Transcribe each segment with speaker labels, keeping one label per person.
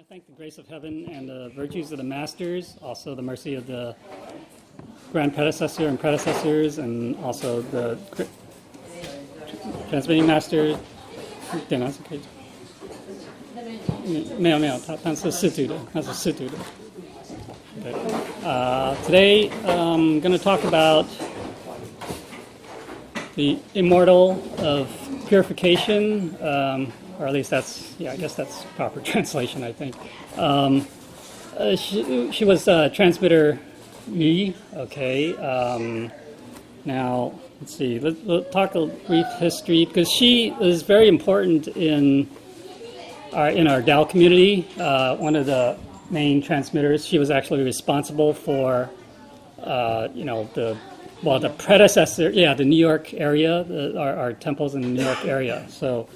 Speaker 1: to thank the grace of heaven and the virtues of the masters, also the mercy of the grand predecessor and predecessors, and also the transmitting master. 点了是可以。没有，他是试读的，Okay. Today I'm going to talk about the Immortal of Purification, or at least I guess that's proper translation, I think. She was transmitter Yi, okay. Now, let's see, let's talk a brief history, because she is very important in our Tao community, one of the main transmitters. She was actually responsible for, the predecessor, the New York area, our temples in the New York area. So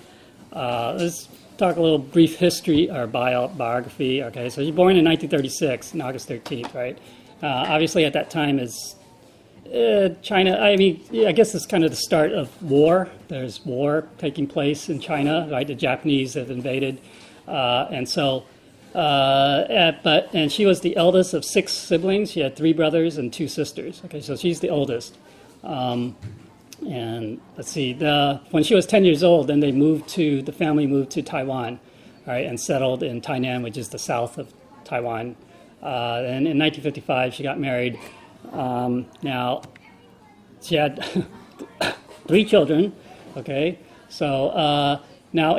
Speaker 1: let's talk a little brief history or biography. Okay, so she was born in 1936, on August 13th, right? Obviously, at that time is China. I guess it's kind of the start of war. There's war taking place in China, right? The Japanese have invaded, and she was the eldest of 6 siblings. She had 3 brothers and 2 sisters. Okay, so she's the oldest. And let's see, when she was 10 years old, then the family moved to Taiwan, right, and settled in Tainan, which is the south of Taiwan. And in 1955, she got married. Now, she had 3 children. Okay, so now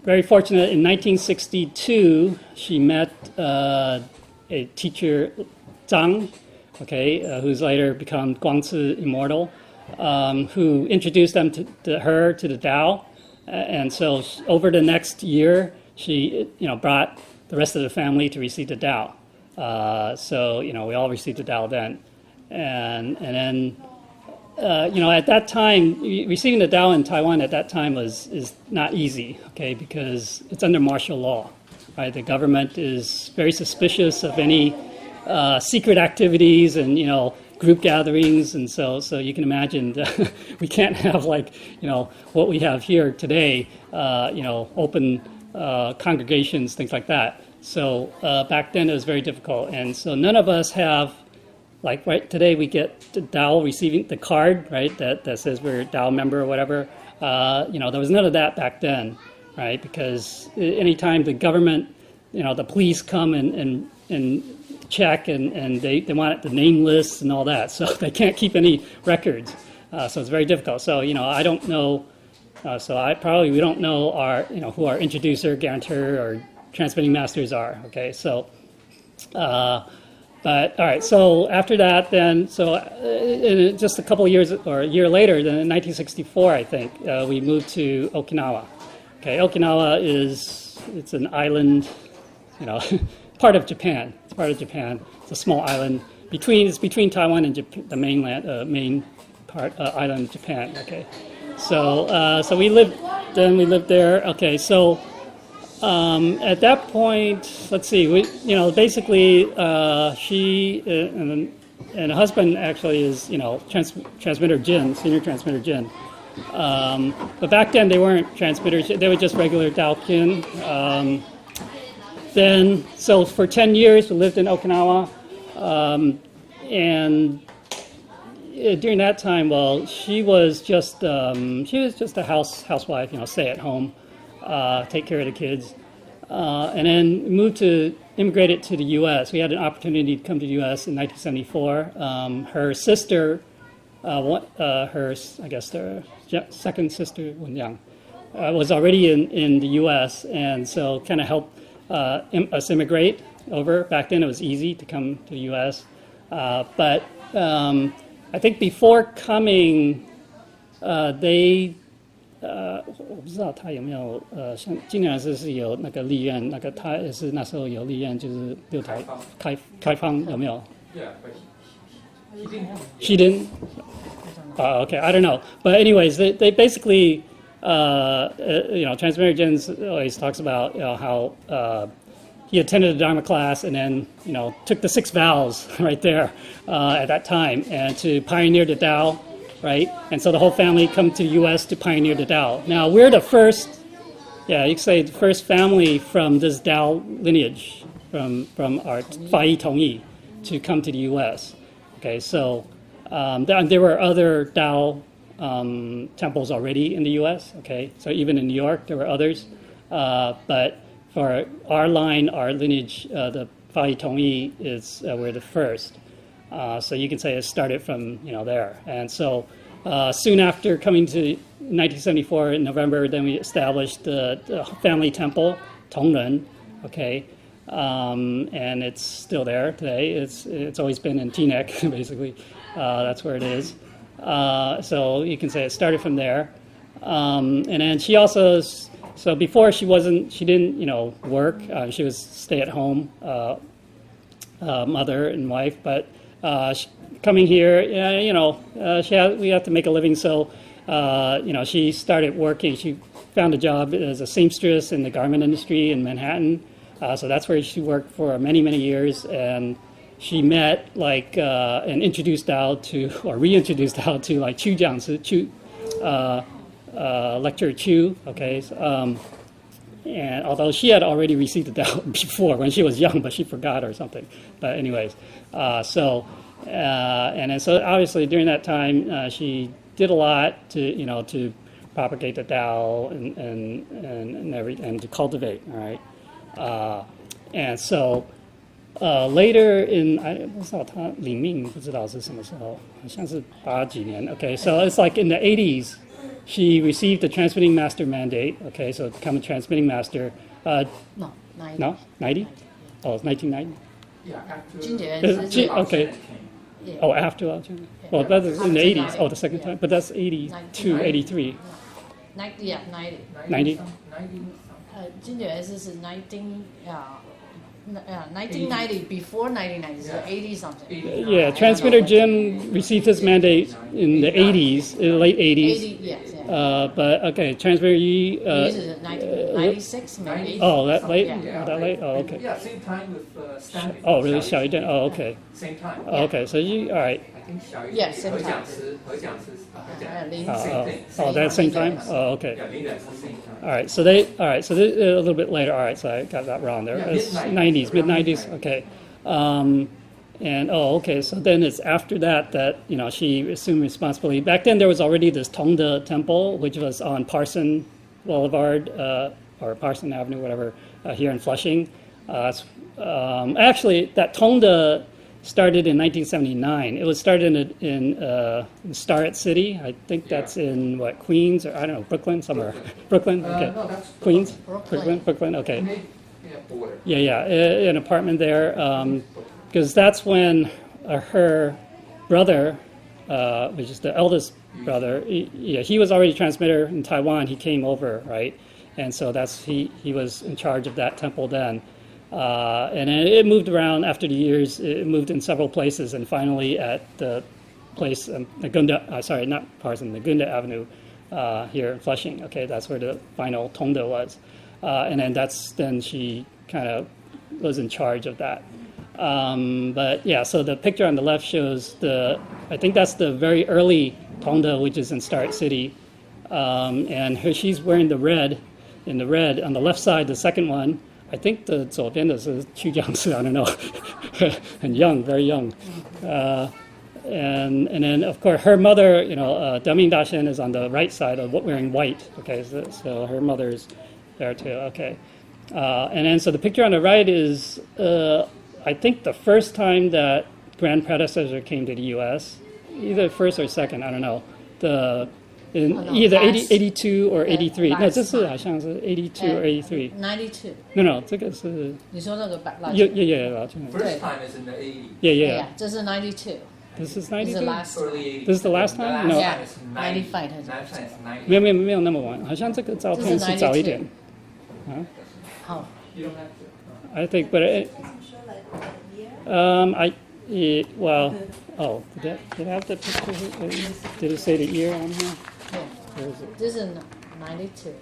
Speaker 1: very fortunate, in 1962, she met a teacher, Zhang, okay, who's later become Guangzi Immortal, who introduced them to her to the Tao. And so over the next year, she brought the rest of the family to receive the Tao. So we all received the Tao then. And then, at that time, receiving the Tao in Taiwan at that time is not easy, okay, because it's under martial law, right? The government is very suspicious of any secret activities and, group gatherings, and so you can imagine that we can't have what we have here today, open congregations, things like that. So back then it was very difficult, and so none of us have. Right today, we get the Tao receiving the card, right, that says we're a Tao member or whatever. There was none of that back then, right, because anytime the government, the police come and check and they want the name lists and all that, so they can't keep any records. So it's very difficult. So, I don't know, we don't know who our introducer, guarantor, or transmitting masters are, okay, so... But all right, so after that, then, in just a couple of years or a year later, then in 1964, I think, we moved to Okinawa. Okay, Okinawa it's an island, part of Japan. It's part of Japan. It's a small island between Taiwan and the mainland, main island of Japan. Okay, so we lived there. Okay, so. At that point, let's see, basically she and her husband actually is, transmitter Jin, senior transmitter Jin. But back then they weren't transmitters, they were just regular Daokin. So for 10 years we lived in Okinawa, and during that time, she was just a housewife, stay at home. Take care of the kids, and then immigrated to the U.S. We had an opportunity to come to the U.S. in 1974. Her sister, their second sister, Wen Yang, was already in the U.S. and so kind of helped us immigrate over. Back then it was easy to come to the U.S. But I think before coming, they 我不知道他有没有像今年是有那个立院，他也是那时候有立院，就是6台开放有没有
Speaker 2: Yeah, but
Speaker 1: she didn't. Okay, I don't know. But anyways, they basically, Transmitter Jens always talks about how he attended a Dharma class and then, took the 6 vows right there at that time and to pioneer the Tao. Right, and so the whole family come to the U.S. to pioneer the Tao. Now we're the first Yeah, you could say the first family from this Dao lineage, from our Fai Tongyi, to come to the U.S. Okay, so there were other Dao temples already in the U.S. Okay, so even in New York there were others, but for our line, our lineage, the Fai Tongyi is we're the first. So you can say it started from there, and so soon after coming to 1974 in November, then we established the family temple, Tongren, okay, and it's still there today. It's always been in Teaneck, basically. That's where it is. So you can say it started from there, and then she also. So before she didn't work. She was stay-at-home mother and wife, but coming here, we have to make a living. So she started working. She found a job as a seamstress in the garment industry in Manhattan. So that's where she worked for many, many years. And she met and introduced Dao or reintroduced Dao to Chu Jiangzi, lecturer Chu. Okay. And although she had already received the Dao before when she was young, but she forgot or something. But anyways, and so obviously during that time, she did a lot to propagate the Tao and to cultivate. All right, and so later in 不知道他领命不知道是什么时候，好像是80几年。Okay, so it's like in the 80s, she received the transmitting master mandate. Okay, so to become a transmitting master.
Speaker 2: No, 90.
Speaker 1: No, 90. Oh, it's 1990.
Speaker 3: Yeah, after.
Speaker 1: Okay.
Speaker 2: Yeah.
Speaker 1: Oh, after Lao Cheng. Well, that's in the 80s. Oh, the second time. But that's 82, 83.
Speaker 2: 90, yeah, 90.
Speaker 1: 90.
Speaker 2: 金觉是 1990 before 1990, so 80 something.
Speaker 1: Yeah, transmitter Jim received his mandate in the 80s, in the late 80s.
Speaker 2: 80, yes, yeah.
Speaker 1: But okay, transmitter Yi.
Speaker 2: This is 96 maybe.
Speaker 1: Oh, that late?
Speaker 2: Yeah.
Speaker 1: That late? Oh, okay.
Speaker 3: Yeah, same time with Stanley.
Speaker 1: Oh, really? Xiao Yiden? Oh, okay.
Speaker 3: Same time.
Speaker 1: Oh, okay, so you, all right.
Speaker 3: I think Xiao Yiden.
Speaker 2: Yeah, same time.
Speaker 3: 和讲师
Speaker 2: Same
Speaker 3: thing.
Speaker 1: Oh, that same time? Oh, okay.
Speaker 3: Yeah, 林冉是 same time.
Speaker 1: All right, so a little bit later. All right, so I got that wrong there.
Speaker 3: Yeah,
Speaker 1: It's
Speaker 3: mid-90s.
Speaker 1: 90s, mid-90s. Okay. And okay, so then it's after that she assumed responsibility. Back then there was already this Tongde temple, which was on Parson Boulevard or Parson Avenue, whatever, here in Flushing. Actually, that Tongde started in 1979. It was started in Starrett City. I think that's in Queens or I don't know, Brooklyn somewhere. Brooklyn. Okay.
Speaker 3: No, that's
Speaker 1: Queens.
Speaker 2: Brooklyn.
Speaker 1: Brooklyn. Okay.
Speaker 3: border.
Speaker 1: Yeah, an apartment there, because that's when her brother, which is the eldest brother, he was already a transmitter in Taiwan. He came over, right, and so he was in charge of that temple then, and it moved around after the years. It moved in several places, and finally at the place, the Gunda Avenue here in Flushing. Okay, that's where the final Tongde was. And then she kind of was in charge of that. But yeah, so the picture on the left shows I think that's the very early Tongde, which is in Starrett City. And she's wearing the red on the left side, the second one. I think the 左边的是曲江氏, I don't know. And young, very young. And then, of course, her mother, Deming Dashen is on the right side wearing white. Okay, so her mother's there too. Okay, and then so the picture on the right is, I think, the first time that grand predecessor came to the U.S. Either first or second, I don't know. Either 82 or 83. No, 这是好像是 82 or 83.
Speaker 2: 92.
Speaker 1: No, 这个是
Speaker 2: 你说那个
Speaker 1: Yeah.
Speaker 3: First time is in the 80s.
Speaker 1: Yeah.
Speaker 2: 这是 92.
Speaker 1: This is
Speaker 2: This is the
Speaker 1: 92.
Speaker 2: last.
Speaker 3: Early 80s.
Speaker 1: This is the last time? No.
Speaker 2: Yeah,
Speaker 3: 95
Speaker 2: 95
Speaker 3: Last time is 90.
Speaker 1: 没有那么晚，好像这个照片是早一点。
Speaker 2: 好
Speaker 3: You don't have to.
Speaker 1: I think, but did I have the picture here? Did it say the year on here?
Speaker 2: Yeah.
Speaker 1: Where is it?
Speaker 2: This is 92.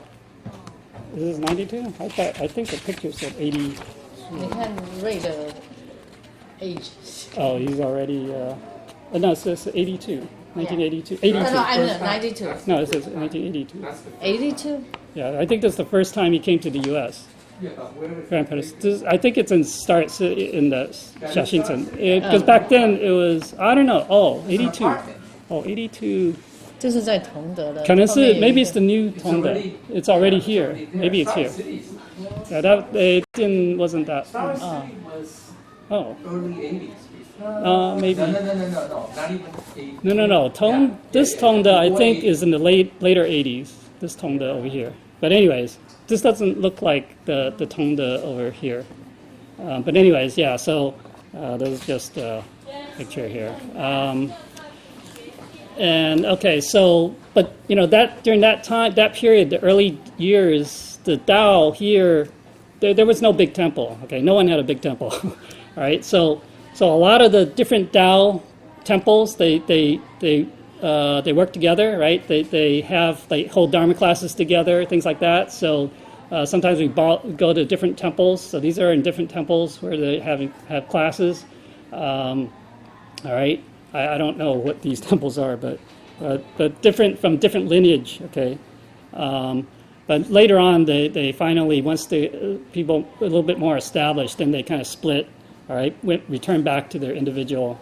Speaker 1: This is 92? I think the picture said 80.
Speaker 2: 你看 Ray 的 age.
Speaker 1: Oh, he's already, no, it says 82. 1982. 82.
Speaker 2: No, I'm 92.
Speaker 1: No, it says 1982.
Speaker 3: That's the
Speaker 2: 82?
Speaker 1: Yeah, I think this is the first time he came to the U.S.
Speaker 3: Yeah, but where is
Speaker 1: Grandparents. I think it's in the 写真册. Because back then it was, I don't know. Oh,
Speaker 3: It's an
Speaker 1: 82.
Speaker 3: apartment.
Speaker 1: Oh, 82.
Speaker 2: 这是在同德的。
Speaker 1: 可能是 maybe it's the
Speaker 2: the
Speaker 1: new
Speaker 3: It's
Speaker 1: Tongda.
Speaker 3: already-
Speaker 1: It's already
Speaker 3: yeah,
Speaker 1: here.
Speaker 3: already there.
Speaker 1: Maybe it's
Speaker 3: Star
Speaker 1: here.
Speaker 3: Cities.
Speaker 1: Yeah, that it wasn't that.
Speaker 3: Star City was
Speaker 1: Oh,
Speaker 3: early 80s.
Speaker 1: maybe.
Speaker 3: No, not even 80s.
Speaker 1: No. This Tongda I think is in the later 80s. This Tongda over here. But anyways, this doesn't look like the Tongda over here. But anyways, yeah. So this is just a picture here. And okay, so but that during that time, that period, the early years, the Dao here, there was no big temple. Okay, no one had a big temple. All right, so a lot of the different Dao temples, they work together, right? They hold Dharma classes together, things like that. So sometimes we go to different temples. So these are in different temples where they have classes. All right. I don't know what these temples are, but different from different lineage. Okay, but later on, they finally, once the people a little bit more established, then they kind of split. All right, returned back to their individual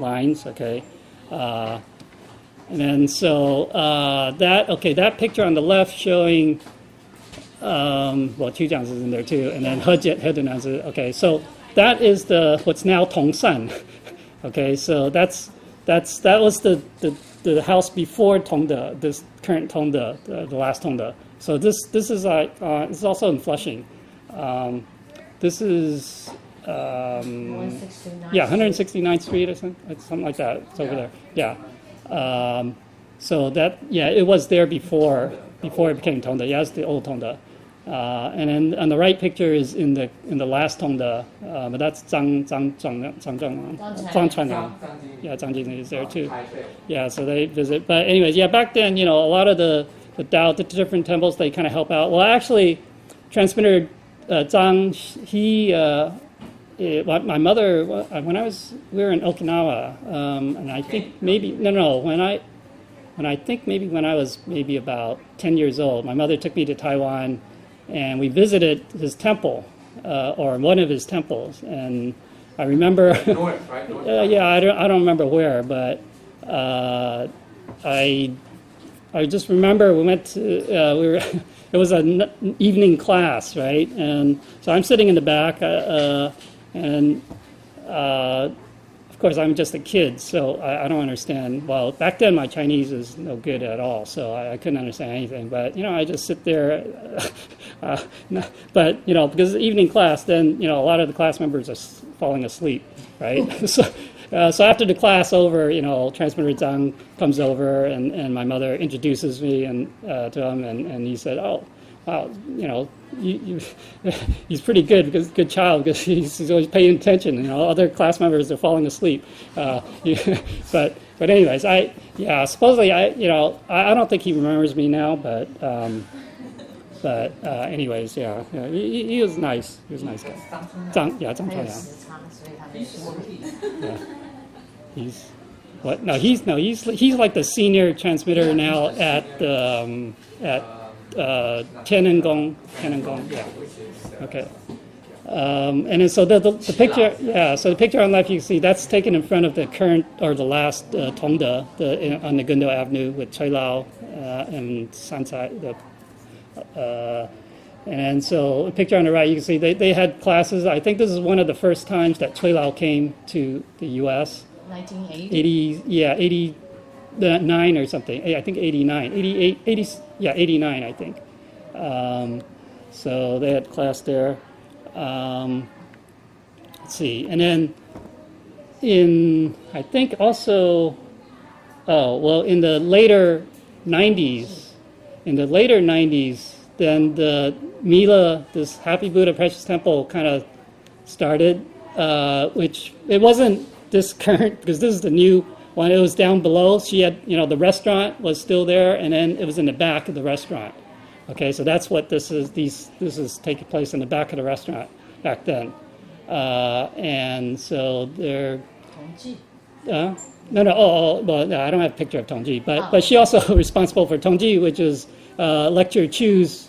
Speaker 1: lines. Okay, and then so that picture on the left showing Qijiang is in there too, and then Hedunan is okay. So that is what's now Tongsan. Okay, so that was the house before Tongde, this current Tongde, the last Tongde. So this is it's also in Flushing. This is
Speaker 2: 169.
Speaker 1: yeah, 169th Street or something like that. It's over there. Yeah. So it was there before it became Tongde. Yeah, it's the old Tongde. And then on the right picture is in the last Tongde, but that's Zhang Changang. Yeah, Zhang Jing is there too. Yeah, so they visit. But anyways, yeah, back then, a lot of the Dao, the different temples, they kind of help out. Well, actually, transmitter Zhang, my mother, when we were in Okinawa, and I think maybe when I was maybe about 10 years old, my mother took me to Taiwan. And we visited his temple, or one of his temples, and I remember.
Speaker 3: North, right? North
Speaker 1: Yeah, I don't remember where, but I just remember we went to it was an evening class, right? And so I'm sitting in the back, and of course I'm just a kid, so I don't understand. Well, back then my Chinese is no good at all, so I couldn't understand anything. But I just sit there. But because it's evening class, then a lot of the class members are falling asleep, right? So after the class over, transmitter Zhang comes over, and my mother introduces me to him, and he said, "Oh, wow, he's pretty good, because good child, because he's always paying attention. Other class members are falling asleep." But anyways, supposedly I don't think he remembers me now, but anyways, yeah, he was nice. He was a nice guy. Zhang
Speaker 2: 还有
Speaker 1: Changyang.
Speaker 2: 时差，所以他没
Speaker 3: He's
Speaker 2: 说。
Speaker 3: 40.
Speaker 1: Yeah. He's what? No, he's like the senior transmitter now at Tianengong. Yeah. Okay. And then so the picture, so the picture on the left you can see that's taken in front of the current or the last Tongde on the Gundo Avenue with Cui Lao and Sancai. And so the picture on the right you can see they had classes. I think this is one of the first times that Cui Lao came to the U.S.
Speaker 2: 1980.
Speaker 1: 89 or something. I think 89, 88, 80, 89, I think. So they had class there. Let's see. And then I think also, in the later 90s, then the Mila, this Happy Buddha Precious Temple kind of started, which it wasn't this current, because this is the new one. It was down below. She had, the restaurant was still there, and then it was in the back of the restaurant. Okay, so that's what this is. This is taking place in the back of the restaurant back then. And so they're...
Speaker 2: 同济
Speaker 1: no. Well, no, I don't have a picture of Tongji, but she's also responsible for Tongji, which is Lecture Chu's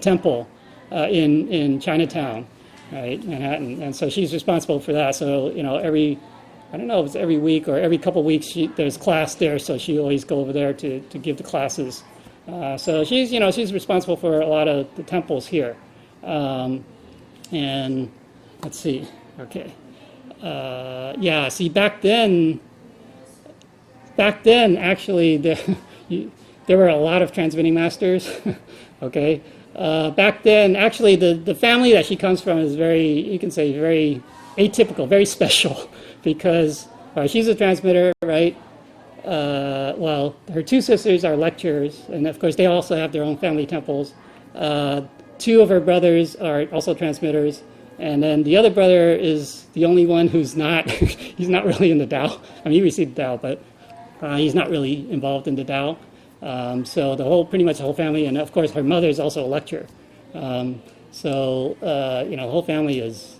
Speaker 1: temple in Chinatown, right, Manhattan, and so she's responsible for that. So I don't know if it's every week or every couple of weeks there's class there, so she always go over there to give the classes. So she's responsible for a lot of the temples here. And let's see, okay. See, back then actually there were a lot of transmitting masters, okay. Back then, actually, the family that she comes from is you can say very atypical, very special, because she's a transmitter, right? Well, her two sisters are lecturers, and of course they also have their own family temples. Two of her brothers are also transmitters, and then the other brother is the only one who's not, he's not really in the Tao. I mean, he received the Tao, but he's not really involved in the Tao. So pretty much the whole family, and of course her mother is also a lecturer. The whole family is,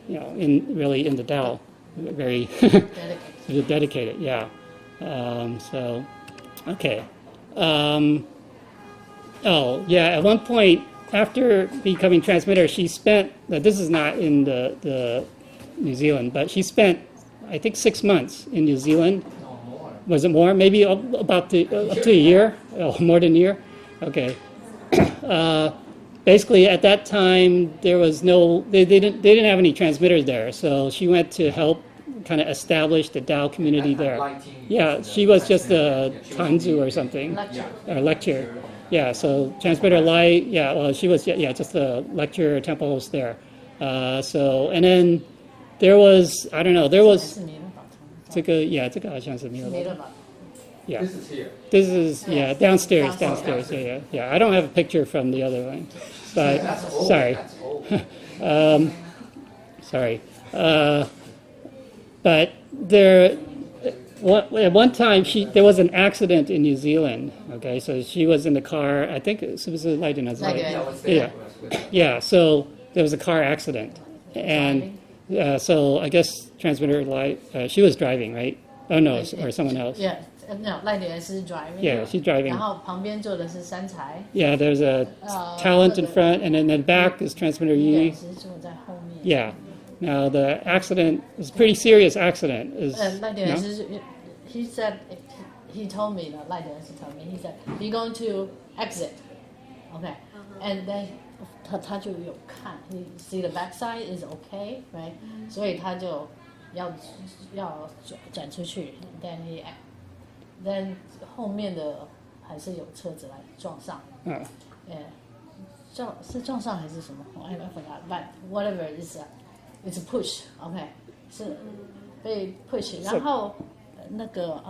Speaker 1: really in the Tao, very dedicated, yeah. Okay. At one point, after becoming transmitter, she spent, this is not in the New Zealand, but she spent, I think, 6 months in New Zealand.
Speaker 3: No more.
Speaker 1: Was it more? Maybe up to a year? Oh, more than a year? Okay. Basically, at that time, there was they didn't have any transmitters there, so she went to help kind of establish the Tao community there. Yeah, she was just a tanzu or something, or lecturer. Yeah, so transmitter light. Yeah, well, she was just a lecturer, temple host there. And then there was这个好像是弥勒宝. Yeah.
Speaker 3: This is here.
Speaker 1: This is downstairs.
Speaker 2: Downstairs.
Speaker 1: Yeah. I don't have a picture from the other one, but
Speaker 3: That's old.
Speaker 1: sorry.
Speaker 3: That's old.
Speaker 1: Sorry. But at one time there was an accident in New Zealand. Okay, so she was in the car. I think it was a light in
Speaker 2: Like
Speaker 3: Yeah, what's there?
Speaker 1: Yeah. Yeah. So there was a car accident, and so I guess transmitter light. She was driving, right? Oh no, or someone else.
Speaker 2: Yeah, no, 赖女儿是 driving.
Speaker 1: Yeah, she's driving.
Speaker 2: 然后旁边坐的是三才，
Speaker 1: Yeah, there's a talent in front, and then the back is transmitter
Speaker 2: 也
Speaker 1: Yi.
Speaker 2: 是坐在后面。
Speaker 1: Yeah. Now the accident is a pretty serious accident.
Speaker 2: 赖女儿
Speaker 1: no?
Speaker 2: 是 he said he told me 赖女儿是 told me he said you're going to exit, okay, and then 他就有看 he see the backside is okay, right, 所以他就要转出去 then 后面的还是有车子来撞上，撞上还是什么？I forgot, but whatever is it's a push, okay, 是被 push， 然后那个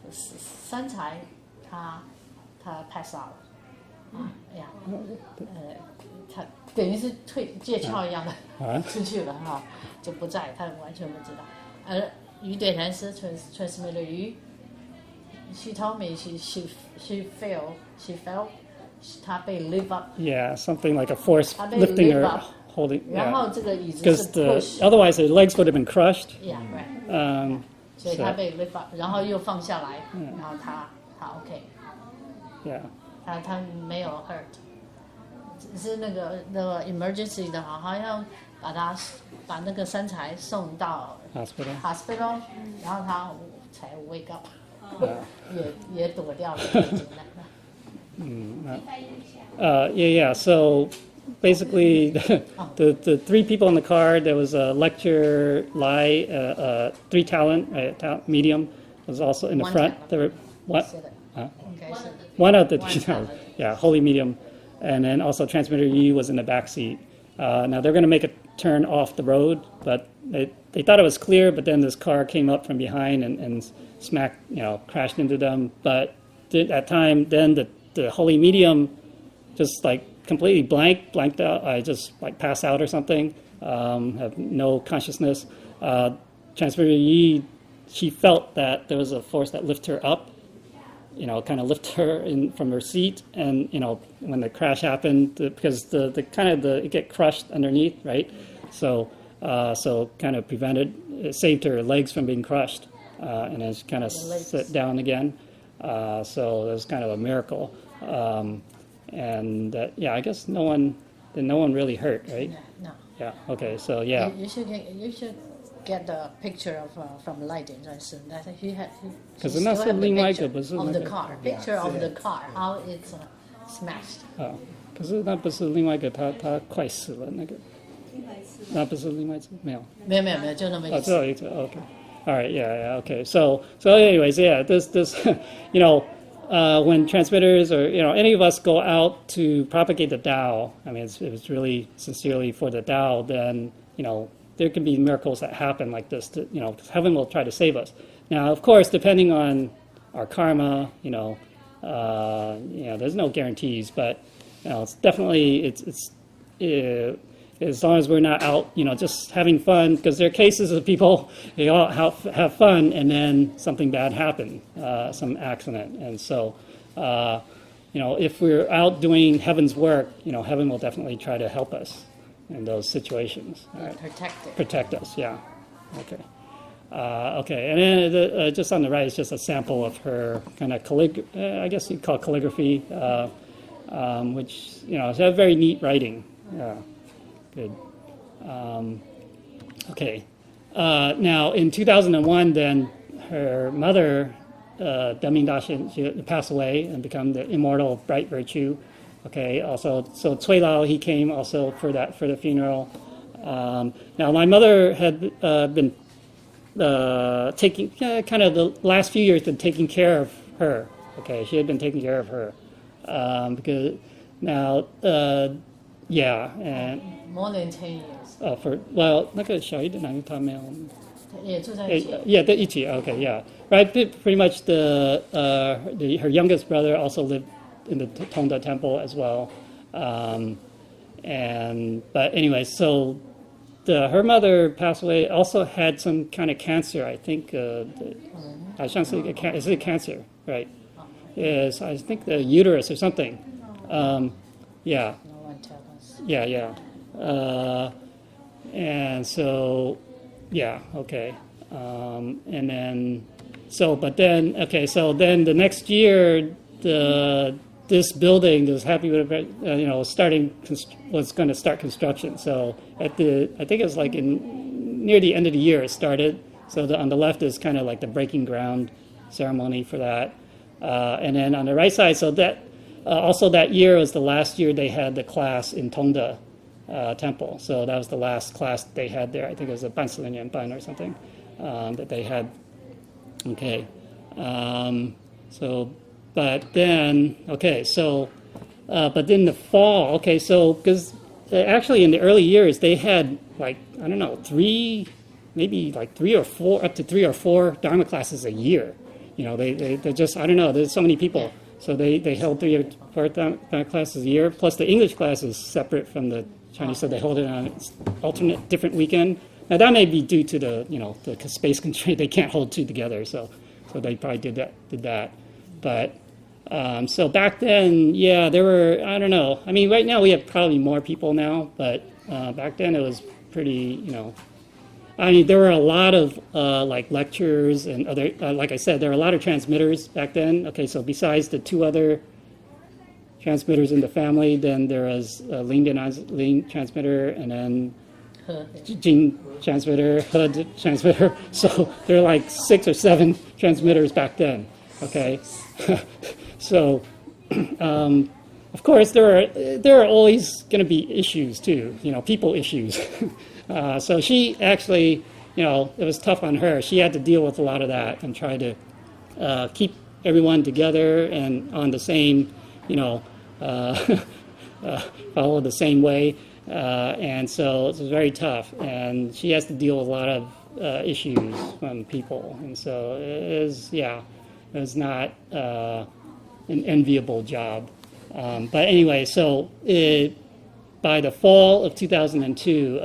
Speaker 2: 三才他 pass out 了，他等于是借窍一样的出去了哈，就不在，他完全不知道。而于对谈师 transmitter 于 she told me she fell 她被 lift up.
Speaker 1: Yeah, something like a force
Speaker 2: 她被
Speaker 1: lifting
Speaker 2: lift
Speaker 1: her,
Speaker 2: up.
Speaker 1: holding.
Speaker 2: 然
Speaker 1: Yeah.
Speaker 2: 后这个椅子
Speaker 1: Because
Speaker 2: 是 push.
Speaker 1: otherwise her legs would have been crushed.
Speaker 2: Yeah, right. 所以她被 lift up， 然后又放下来，然后她 OK，
Speaker 1: Yeah.
Speaker 2: 她没有 hurt， 只是那个 emergency 的好像把那个三才送到 hospital， 然后她才 wake up， 也躲掉了。
Speaker 1: Yeah. So basically, the three people in the car. There was a lecturer, Lai, 3 talent, medium was also in the
Speaker 2: One
Speaker 1: front.
Speaker 2: talent.
Speaker 1: There were what?
Speaker 2: 是的，应该是
Speaker 1: One of the
Speaker 2: One
Speaker 1: three talent.
Speaker 2: talent.
Speaker 1: Yeah, holy medium, and then also transmitter Yi was in the back seat. Now they're going to make a turn off the road, but they thought it was clear, but then this car came up from behind and smacked, crashed into them. But at that time, then the holy medium just like completely blanked out. I just like passed out or something, have no consciousness. Transmitter Yi, she felt that there was a force that lifted her up, kind of lift her from her seat, and when the crash happened, because it get crushed underneath, right? So kind of it saved her legs from being crushed, and then she kind of sit down again. So it was kind of a miracle. And yeah, I guess no one really hurt, right?
Speaker 2: Yeah, no.
Speaker 1: Yeah. Okay. So yeah.
Speaker 2: You should get the picture of from 赖点认识 that he had.
Speaker 1: K'e 是那是另外一个，不是
Speaker 2: of
Speaker 1: 那
Speaker 2: the
Speaker 1: 个
Speaker 2: car, picture of the car, how it's smashed.
Speaker 1: 啊，可是那不是另外一个，他快死了那个，那不是另外一只没有。
Speaker 2: 没有，就那么一
Speaker 1: 哦，
Speaker 2: 次。
Speaker 1: 只有一只。Okay. All right. Yeah. Okay. So anyways, yeah. This you know. When transmitters or any of us go out to propagate the Tao, I mean, it was really sincerely for the Tao, then there can be miracles that happen like this. Heaven will try to save us. Now, of course, depending on our karma, there's no guarantees, but it's definitely it's as long as we're not out, just having fun, because there are cases of people, they all have fun, and then something bad happened, some accident. And so, if we're out doing heaven's work, heaven will definitely try to help us in those situations. Right? Protect us, yeah. Okay. Okay, and then just on the right is just a sample of her kind of I guess you'd call it calligraphy, which, it's a very neat writing. Yeah. Good. Okay. Now, in 2001, then her mother, Deming Dashin, she passed away and become the immortal bright virtue. Okay. Also, so Cui Lao, he came also for the funeral. Now, my mother had been taking kind of the last few years been taking care of her. Okay, she had been taking care of her because now. Yeah, and
Speaker 2: more than 10 years.
Speaker 1: 那个小一点男他没有，
Speaker 2: 也住在一起。
Speaker 1: Yeah, 一起. Okay, yeah, right. Pretty much her youngest brother also lived in the Tongda temple as well, but anyway, so her mother passed away. Also had some kind of cancer, I think. 好像是一个cancer, right? Yes, I think the uterus or something. Yeah. Yeah. And so, yeah, okay. And then, but then the next year, this building, this Happy was going to start construction. So I think it was like near the end of the year it started. So on the left is kind of like the breaking ground ceremony for that. And then on the right side, so that, also that year was the last year they had the class in Tongda temple. So that was the last class they had there. I think it was a Bansilin Ban or something that they had. Okay. But then the fall, okay, so because actually in the early years they had like, I don't know, up to three or four Dharma classes a year. They just, I don't know, there's so many people. So they held 3 or 4 Dharma classes a year, plus the English class is separate from the Chinese, so they hold it on alternate different weekend. Now that may be due to the space constraint, they can't hold two together, so they probably did that. But so back then, yeah, there were, I don't know. I mean, right now we have probably more people now, but back then it was pretty, I mean, there were a lot of like lectures and other, like I said, there were a lot of transmitters back then. Okay, so besides the 2 other transmitters in the family, then there was Ling transmitter, and then Jing transmitter, He transmitter. So there are like 6 or 7 transmitters back then. Okay, so of course there are always going to be issues too. People issues. So she actually, it was tough on her. She had to deal with a lot of that and try to keep everyone together and on the same, follow the same way. And so it was very tough. And she has to deal with a lot of issues from people. And so it was not an enviable job. But anyway, so by the fall of 2002,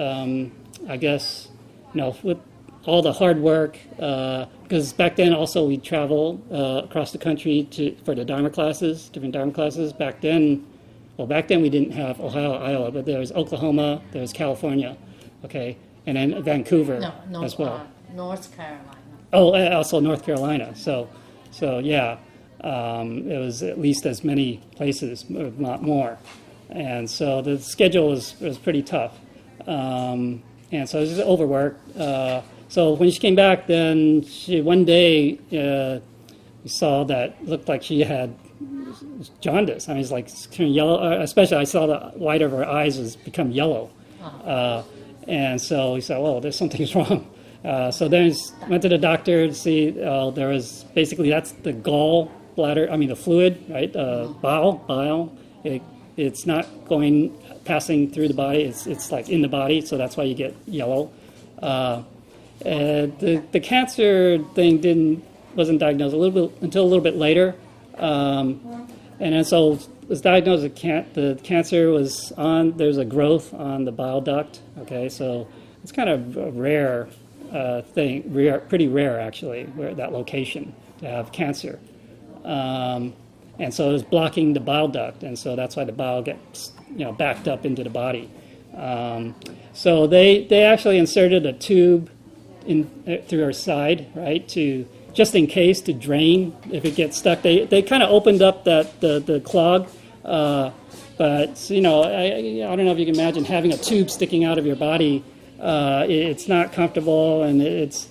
Speaker 1: I guess, with all the hard work, because back then also we travel across the country for the Dharma classes, different Dharma classes. Back then we didn't have Ohio, Iowa, but there was Oklahoma, there was California, okay, and then Vancouver as well.
Speaker 2: North Carolina.
Speaker 1: Oh, also North Carolina. So yeah. It was at least as many places, if not more. And so the schedule was pretty tough. And so it was just overworked. So when she came back, then one day we saw that looked like she had jaundice. I mean, it's like turning yellow. Especially, I saw the white of her eyes was become yellow. And so we said, "Well, there's something's wrong." So then went to the doctor to see. There was basically that's the gall bladder. I mean, the fluid, right? Bile. It's not passing through the body. It's like in the body, so that's why you get yellow. The cancer thing wasn't diagnosed until a little bit later, and then so it was diagnosed the cancer was there's a growth on the bile duct. Okay, so it's kind of a rare thing, pretty rare actually, where that location to have cancer. And so it was blocking the bile duct, and so that's why the bile gets backed up into the body. So they actually inserted a tube through her side, right, just in case to drain if it gets stuck. They kind of opened up the clog, but I don't know if you can imagine having a tube sticking out of your body. It's not comfortable, and it's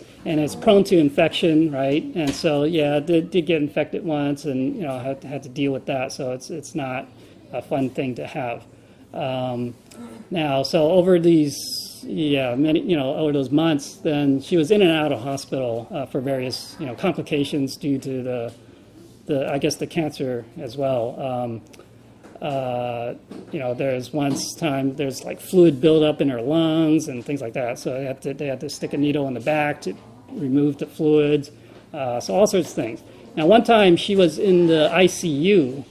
Speaker 1: prone to infection, right? And so, yeah, did get infected once, and had to deal with that. So it's not a fun thing to have. Now, so over over those months, then she was in and out of hospital for various complications due to the cancer as well. There's there's like fluid buildup in her lungs and things like that. So they had to stick a needle in the back to remove the fluids. So all sorts of things. Now, one time she was in the ICU.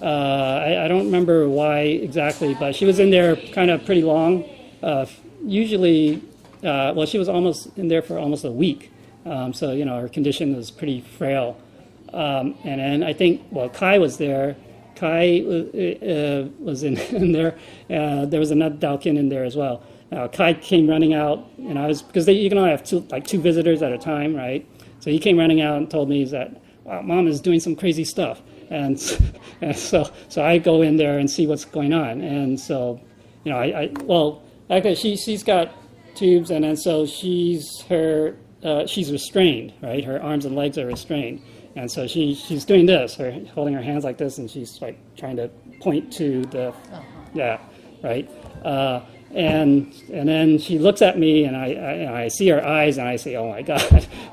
Speaker 1: I don't remember why exactly, but she was in there kind of pretty long. Usually, she was almost in there for almost a week. So her condition was pretty frail. And then I think Kai was there. Kai was in there. There was another Dalkin in there as well. Kai came running out, and because you can only have two visitors at a time, right? So he came running out and told me that, wow, Mom is doing some crazy stuff, and so I go in there and see what's going on, and so actually she's got tubes, and then so she's restrained, right? Her arms and legs are restrained. And so she's doing this, holding her hands like this, and she's like trying to point to right. And then she looks at me, and I see her eyes, and I say, "Oh my God!"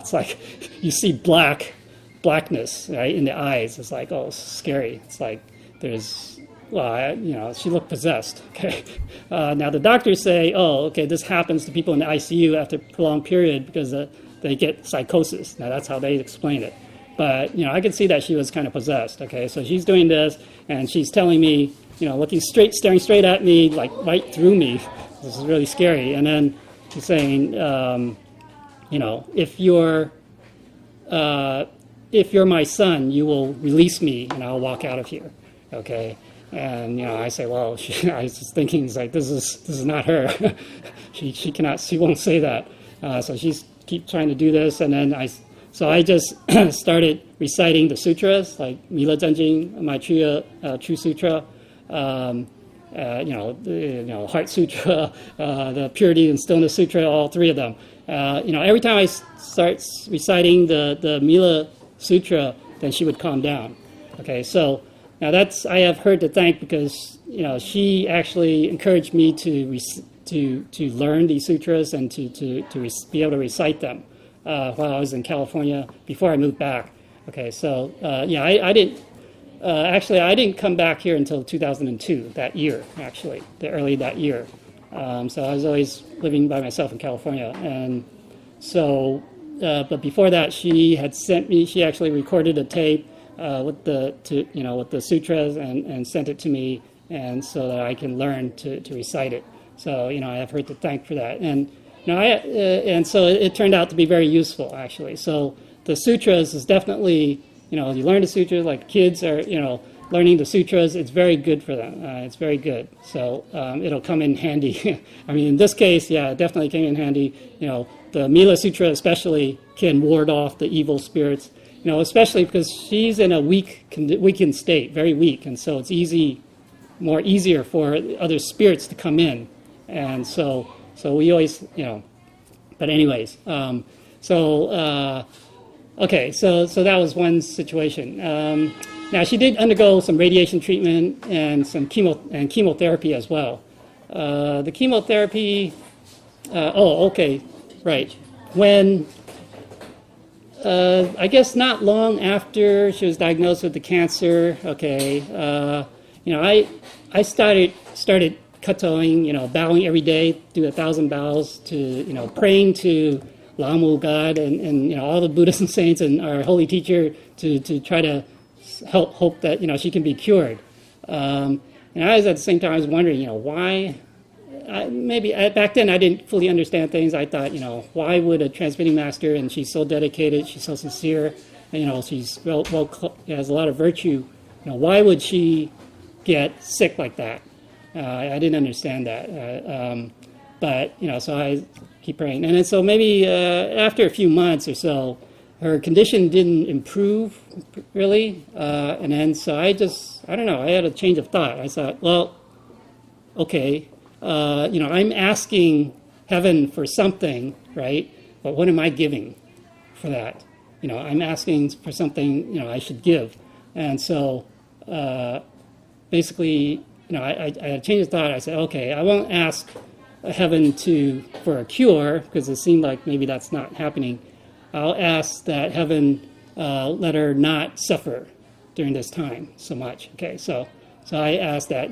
Speaker 1: It's like you see blackness, right, in the eyes. It's like, oh, it's scary. It's like she looked possessed. Okay. Now the doctors say, "Oh, okay, this happens to people in the ICU after a prolonged period because they get psychosis." Now that's how they explain it. But, I could see that she was kind of possessed, okay? So she's doing this, and she's telling me, staring straight at me, like right through me. This is really scary. And then she's saying, if you're my son, you will release me, and I'll walk out of here, okay? And, I say, well, I was just thinking, it's like, this is not her. she won't say that. So she's keep trying to do this, and then So I just started reciting the sutras, like Mila Zanjing, Maitreya True Sutra, Heart Sutra, the Purity and Stillness Sutra, all three of them. Every time I start reciting the Mila Sutra, then she would calm down. Okay, so now I have her to thank because she actually encouraged me to learn these sutras and to be able to recite them. While I was in California before I moved back. Okay, so I didn't come back here until 2002, that year, actually, early that year. So I was always living by myself in California. And so, but before that, she actually recorded a tape with the sutras and sent it to me, and so that I can learn to recite it. So, I have her to thank for that. And so it turned out to be very useful, actually. So the sutras is definitely, you learn the sutras, like kids are, learning the sutras. It's very good for them. It's very good. So it'll come in handy. I mean, in this case, it definitely came in handy. The Mila Sutra especially can ward off the evil spirits. especially because she's in a weakened state, very weak, and so it's easier for other spirits to come in, and so we always, but anyways, okay, so that was one situation. Now she did undergo some radiation treatment and some chemotherapy as well. The chemotherapy. Okay, right. When I guess not long after she was diagnosed with the cancer. Okay, I started katoing, bowing every day, do 1,000 bows to, praying to Lamu God and all the Buddhists and saints and our holy teacher to try to hope that, she can be cured. And I was at the same time, I was wondering, why, back then I didn't fully understand things. I thought, why would a transmitting master, and she's so dedicated, she's so sincere, and, she's has a lot of virtue, why would she get sick like that? I didn't understand that. But, so I keep praying. And then so maybe after a few months or so, her condition didn't improve really. And then so I don't know, I had a change of thought. I thought, well, okay, I'm asking heaven for something, right? But what am I giving for that? I'm asking for something, I should give. And so basically, I had a change of thought. I said, okay, I won't ask heaven for a cure because it seemed like maybe that's not happening. I'll ask that heaven let her not suffer during this time so much. Okay, so I asked that,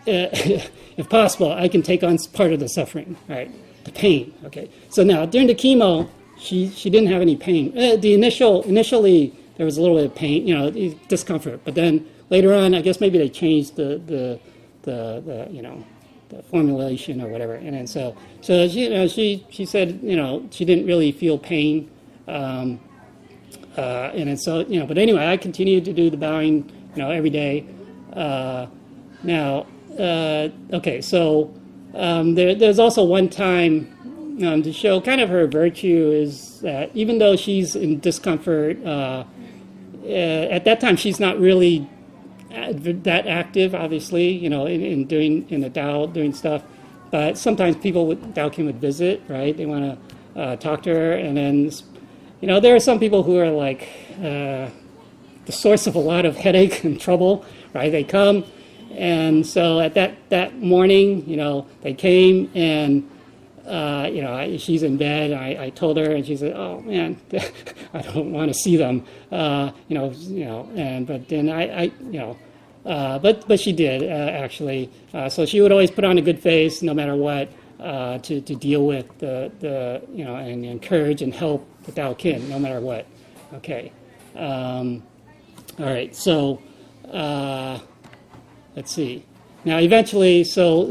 Speaker 1: if possible, I can take on part of the suffering, right? The pain. Okay. So now during the chemo, she didn't have any pain. Initially there was a little bit of pain, discomfort, but then later on, I guess maybe they changed the formulation or whatever, and then so she said she didn't really feel pain, and then so but anyway, I continued to do the bowing every day. Now okay, so there's also one time to show kind of her virtue is that even though she's in discomfort, at that time she's not really that active, obviously, in the Tao doing stuff. But sometimes people Tao King would visit, right? They want to talk to her, and then, there are some people who are like the source of a lot of headache and trouble, right? They come, and so at that morning, they came and. She's in bed. I told her, and she said, "Oh man, I don't want to see them." And but then but she did actually. So she would always put on a good face, no matter what, to deal with the and encourage and help the Tao Kin, no matter what. Okay. All right. So let's see. Now, eventually, so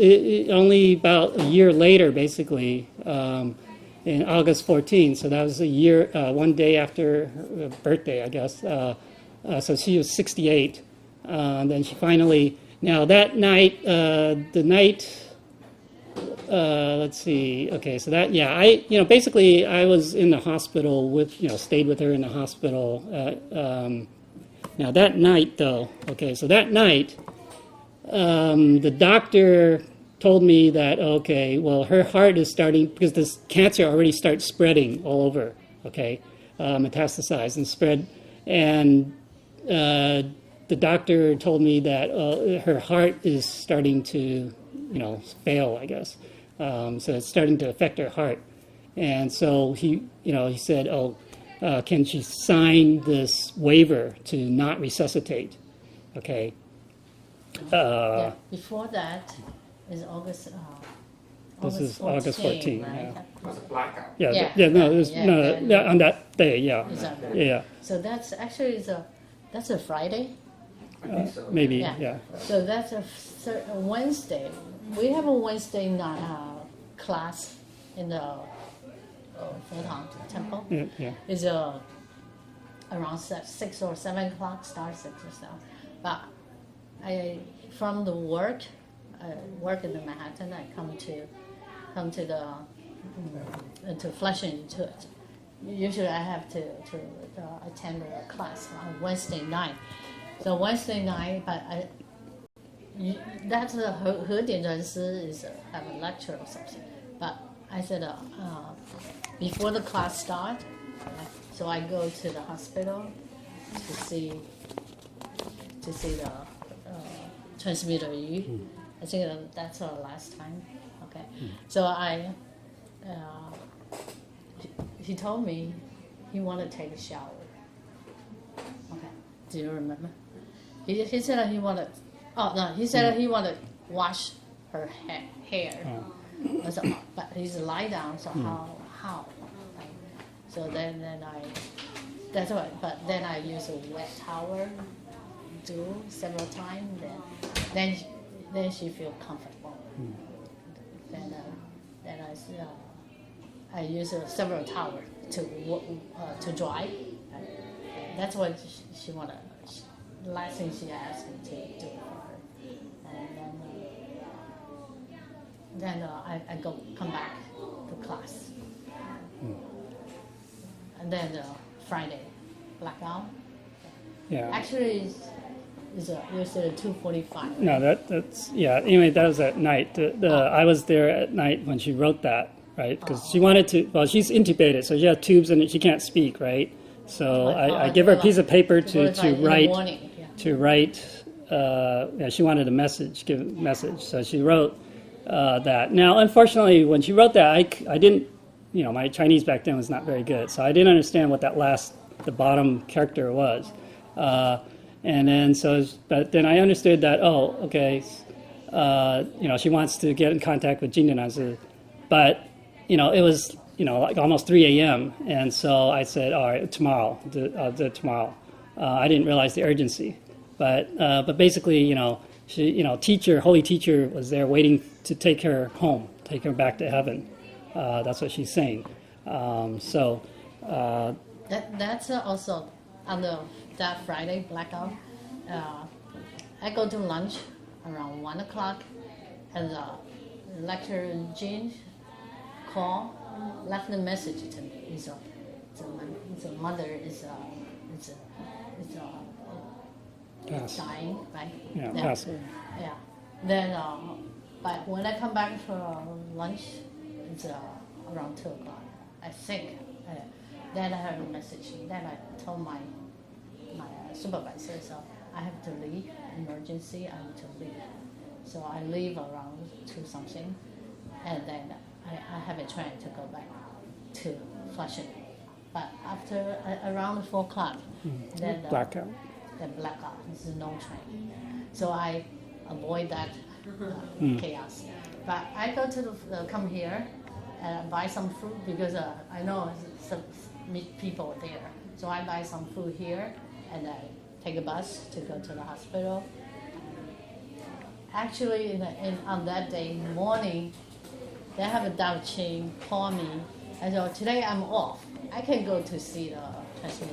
Speaker 1: only about a year later, basically, in August 14, so that was a year, one day after her birthday, I guess. So she was 68. Then she finally, now that night, let's see, okay, so that, basically I was in the hospital stayed with her in the hospital. Now that night, though, okay, so that night, the doctor told me that, okay, well, her heart is starting, because this cancer already starts spreading all over, okay, metastasized and spread. And the doctor told me that her heart is starting to, fail, I guess. So it's starting to affect her heart. And so he said, can she sign this waiver to not resuscitate? Okay.
Speaker 2: Before that is August.
Speaker 1: This is August 14,
Speaker 2: right?
Speaker 1: yeah.
Speaker 4: It was a blackout.
Speaker 1: On that day, yeah.
Speaker 2: Exactly.
Speaker 1: Yeah,
Speaker 2: So that's actually that's a Friday.
Speaker 4: I think so.
Speaker 1: maybe,
Speaker 2: Yeah.
Speaker 1: yeah.
Speaker 2: So that's a Wednesday. We have a Wednesday night class in the Fotang Temple.
Speaker 1: Yeah.
Speaker 2: It's around 6 or 7 o'clock, start 6 or so. But from the work in the Manhattan, I come to the to Flushing into it, usually I have to attend a class on Wednesday night. So Wednesday night, but that's her 点传师 is have a lecture or something. But I said before the class start, so I go to the hospital to see the transmitter Yu. I think that's our last time. Okay, so he told me he wanted to take a shower. Okay, do you remember? He said he wanted. Oh no, he said he wanted to wash her hair. I said, oh, but he's lie down. So how? So then that's what. But then I use a wet towel, do several times. Then she feel comfortable. Then I use several towels to dry. That's what she wanted. The last thing she asked me to do for her, and then I come back to class, and then Friday blackout.
Speaker 1: Yeah.
Speaker 2: Actually, it's 2:45.
Speaker 1: No, that's yeah. Anyway, that was at night. I was there at night when she wrote that, right? Because she wanted to. Well, she's intubated, so she has tubes and she can't speak, right? So I give her a piece of paper to write. To write. Yeah, she wanted a message. Give a message. So she wrote that. Now, unfortunately, when she wrote that, I didn't. My Chinese back then was not very good, so I didn't understand what the bottom character was. And then but then I understood that, oh, okay, she wants to get in contact with Jindananzi, but, it was, like almost 3 a.m. And so I said, all right, tomorrow, I'll do it tomorrow. I didn't realize the urgency, but basically, she, holy teacher was there waiting to take her home, take her back to heaven. That's what she's saying.
Speaker 2: That's also on that Friday blackout. I go to lunch around 1 o'clock, and the lecturer Jean left a message to me. The mother is dying, right?
Speaker 1: Yeah, passing.
Speaker 2: Yeah. Then, but when I come back for lunch, it's around 2 o'clock, I think. Then I heard a message. Then I told my supervisor, so I have to leave. Emergency, I have to leave. So I leave around 2 something, and then I have a train to go back to Flushing. But after around 4 o'clock, then
Speaker 1: blackout.
Speaker 2: The blackout. There's no train, so I avoid that chaos. But I go to come here and buy some food because I know some meet people there. So I buy some food here and I take a bus to go to the hospital. Actually, on that day morning, they have a Dao Ching call me. I said, today I'm off. I can go to see the transmitter.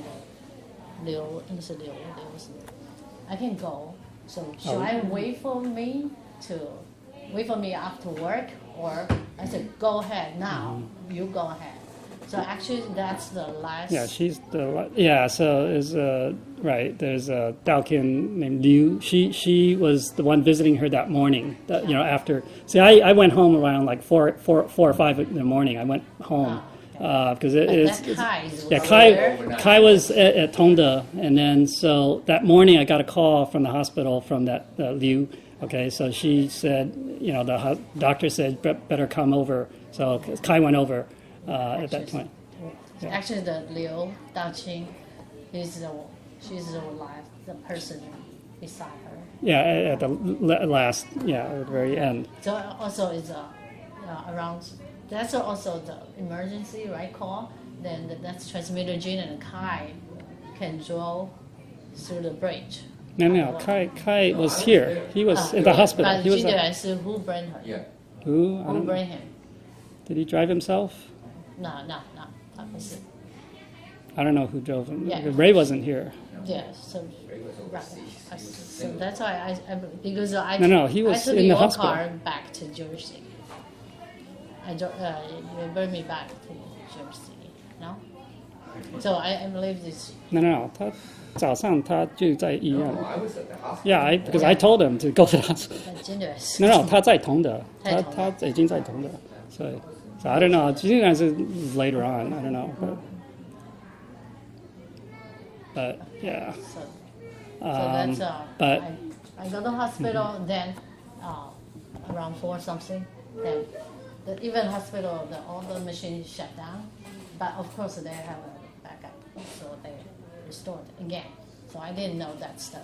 Speaker 2: I can go. So should I wait for me after work, or I said go ahead now. You go ahead. So actually, that's the last.
Speaker 1: Yeah, she's So is right. There's a Daokin named Liu. She was the one visiting her that morning. After. See, I went home around like 4 or 5 in the morning. I went home. Because Kai was at Tongde, and then so that morning I got a call from the hospital from that Liu. Okay, so she said, the doctor said better come over. So Kai went over at that point. Yeah.
Speaker 2: Actually, the Liu Daoqing, she's the person beside her.
Speaker 1: Yeah, at the last, at the very end.
Speaker 2: So also it's around. That's also the emergency, right, call. Then that's transmitter Jin and Kai can draw through the bridge.
Speaker 1: No, Kai was here. He was in the hospital.
Speaker 2: But
Speaker 1: he was.
Speaker 2: Who bring her?
Speaker 4: Yeah.
Speaker 1: Who
Speaker 2: bring him?
Speaker 1: Did he drive himself?
Speaker 2: No. That was it.
Speaker 1: I don't know who drove him.
Speaker 2: Yeah.
Speaker 1: Ray wasn't here.
Speaker 2: Yeah, so
Speaker 4: Ray was overseas.
Speaker 2: so that's why because I
Speaker 1: No, he was
Speaker 2: I took
Speaker 1: in the
Speaker 2: your
Speaker 1: hospital.
Speaker 2: car back to Jersey. You bring me back to Jersey, no? So I believe this.
Speaker 1: No，他早上他就在医院。
Speaker 4: No, I was at the hospital.
Speaker 1: Yeah, because I told him to go to the hospital.
Speaker 2: Generous.
Speaker 1: No, 他在同德，
Speaker 2: 在同德
Speaker 1: 他已经在同德，所以 so I don't know. 竟然是 later on, I don't know, but yeah.
Speaker 2: So that's
Speaker 1: but
Speaker 2: I go to hospital then around 4 something then even hospital all the machines shut down, but of course they have a backup, so they restored again. So I didn't know that's the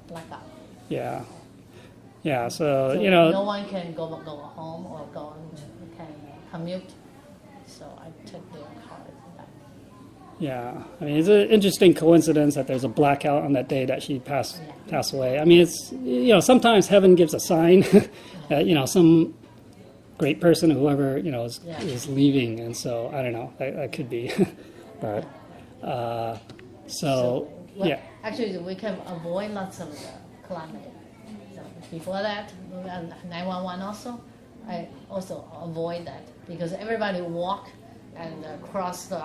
Speaker 2: blackout.
Speaker 1: yeah, so
Speaker 2: So
Speaker 1: you know.
Speaker 2: no one can go home or can commute. So I took their car back.
Speaker 1: Yeah, I mean, it's an interesting coincidence that there's a blackout on that day that she passed away. I mean, it's, you know, sometimes heaven gives a sign that, you know, some great person, whoever, you know, is leaving, and so I don't know, that could be, but
Speaker 2: Well,
Speaker 1: yeah,
Speaker 2: actually, we can avoid lots of calamity. So before that, 911 also, I also avoid that because everybody walk and cross the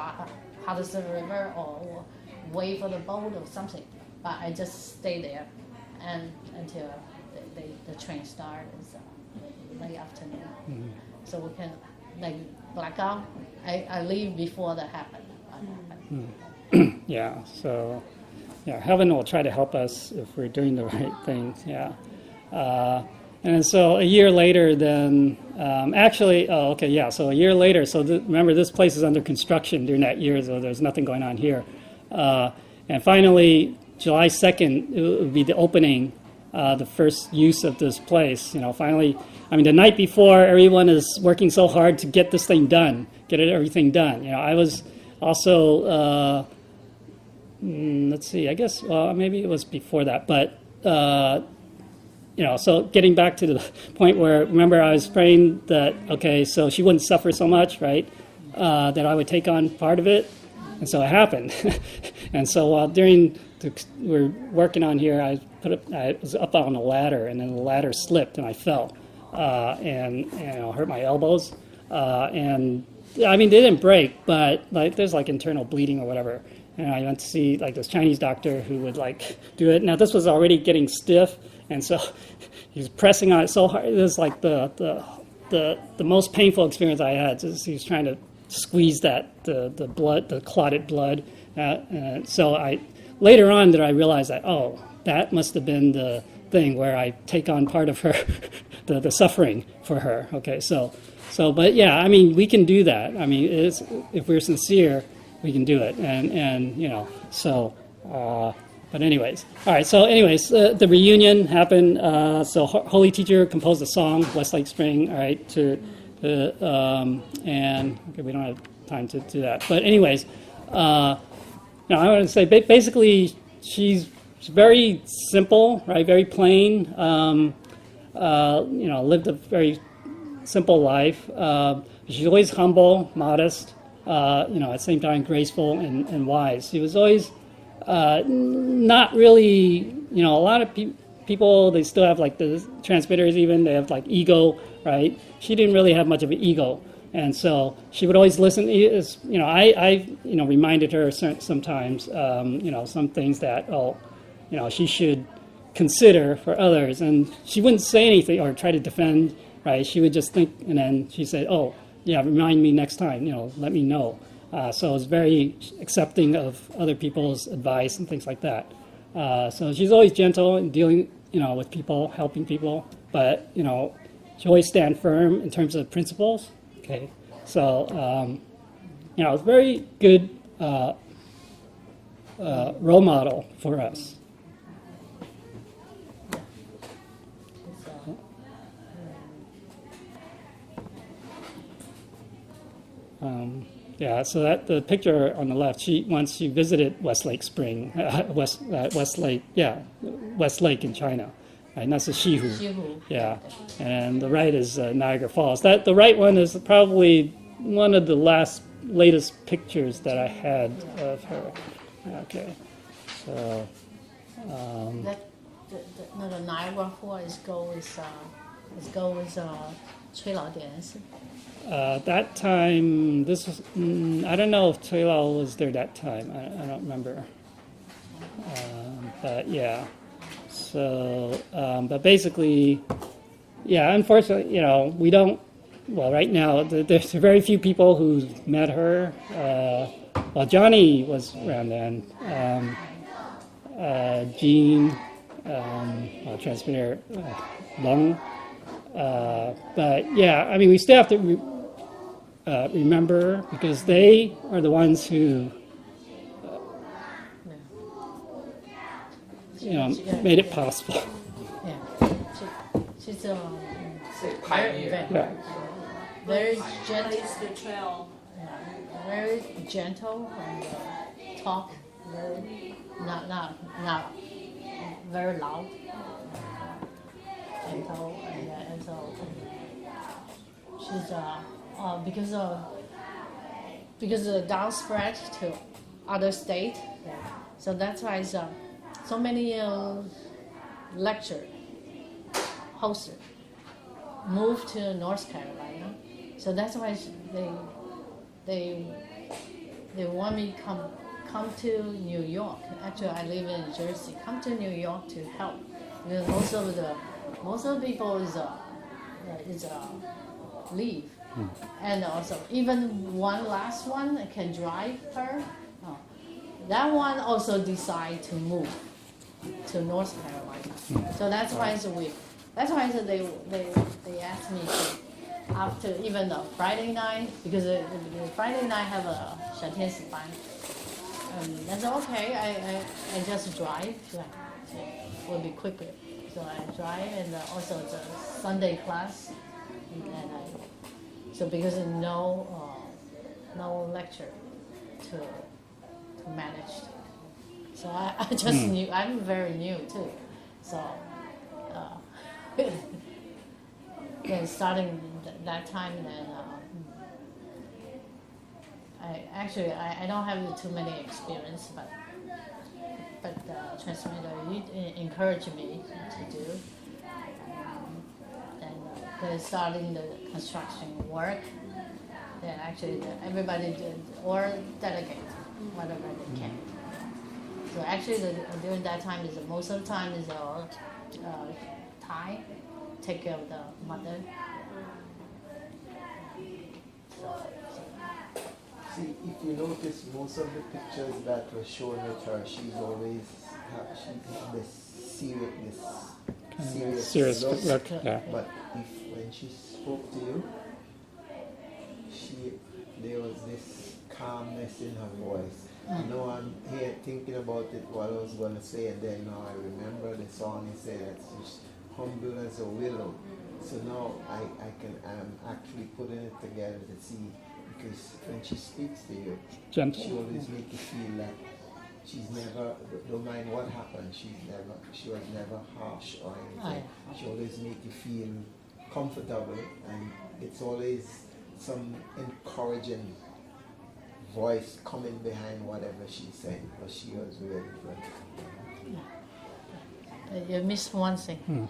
Speaker 2: Hudson River or wait for the boat or something. But I just stay there and until the train starts late afternoon. So we can like blackout. I leave before that happened.
Speaker 1: yeah, so yeah, heaven will try to help us if we're doing the right things. Yeah. And so a year later, then so a year later, so remember this place is under construction during that year, so there's nothing going on here. And finally, July 2nd, it would be the opening, the first use of this place. You know, finally, I mean, the night before, everyone is working so hard to get this thing done, everything done. You know, I was also, let's see, I guess, maybe it was before that, but you know, so getting back to the point where, remember, I was praying that, okay, so she wouldn't suffer so much, right? That I would take on part of it. And so it happened. And so while we're working on here, I was up on a ladder, and then the ladder slipped, and I fell. And you know, hurt my elbows. And, I mean, they didn't break, but like there's like internal bleeding or whatever. And I went to see like this Chinese doctor who would like do it. Now, this was already getting stiff. And so he was pressing on it so hard. It was like the most painful experience I had. He was trying to squeeze the blood, the clotted blood. So later on did I realize that, oh, that must have been the thing where I take on part of her, the suffering for her. Okay, so but yeah, I mean, we can do that. I mean, if we're sincere, we can do it. And you know, so. But anyways, all right. So anyways, the reunion happened. So Holy Teacher composed a song, Westlake Spring. All right, and okay, we don't have time to do that. But anyways, I want to say basically she's very simple, right? Very plain. You know, lived a very simple life. She's always humble, modest. You know, at the same time graceful and wise. She was always. Not really, you know, a lot of people, they still have like the transmitters even, they have like ego, right? She didn't really have much of an ego. And so she would always listen, you know, I you know, reminded her sometimes, you know, some things that, you know, she should consider for others. And she wouldn't say anything or try to defend, right? She would just think, and then she said, oh, yeah, remind me next time, you know, let me know. So it's very accepting of other people's advice and things like that. So she's always gentle in dealing, you know, with people, helping people. But, you know, she always stand firm in terms of principles. Okay, so, you know, it's a very good role model for us. Yeah, so that the picture on the left, once she visited Westlake Spring, Westlake in China, and that's the Shihu. Yeah, and the right is Niagara Falls. The right one is probably one of the latest pictures that I had of her. Okay, so.
Speaker 2: The Niagara Falls is go with 崔老点是
Speaker 1: That time, this was, I don't know if Cui Lao was there that time. I don't remember. But yeah. So, but basically, yeah, unfortunately, we don't, well, right now, there's very few people who met her. Well, Johnny was around then. Gene, well, transmitter, Lung. But yeah, I mean, we still have to remember because they are the ones who, made it possible.
Speaker 2: yeah. She's
Speaker 4: Say pioneer.
Speaker 1: Yeah.
Speaker 2: very gentle,
Speaker 3: Blazed the trail.
Speaker 2: very gentle and talk very not very loud. Gentle and so she's because the down spread to other state, so that's why it's, so many lecture hosts moved to North Carolina, so that's why they want me come to New York. Actually, I live in Jersey. Come to New York to help because most of the people is leave, and also even last one can drive her. That one also decide to move to North Carolina. So that's why it's weird. That's why they asked me to, after even the Friday night, because the Friday night have a 小天使班. I said okay, I just drive, so it will be quicker. So I drive, and also the Sunday class, and so because no lecture to manage. So I just knew, I'm very new too. So then starting that time, then I don't have too many experience, but transmitter you encouraged me to do. Then starting the construction work, then actually everybody did or delegate whatever they can. So actually during that time is most of the time is Thai take care of the mother.
Speaker 5: See, if you notice, most of the pictures that were shown with her, she's always this serious
Speaker 1: Look, yeah.
Speaker 5: But when she spoke to you, there was this calmness in her voice. You know, I'm here thinking about it, what I was going to say, and then now I remember the song he said that she's humble as a willow. So now I'm actually putting it together to see, because when she speaks to you,
Speaker 1: Gentle.
Speaker 5: she always makes you feel like she's never, no mind what happened, she was never harsh or anything. She always makes you feel comfortable, and it's always some encouraging voice coming behind whatever she said, but she was really good.
Speaker 2: You missed one thing.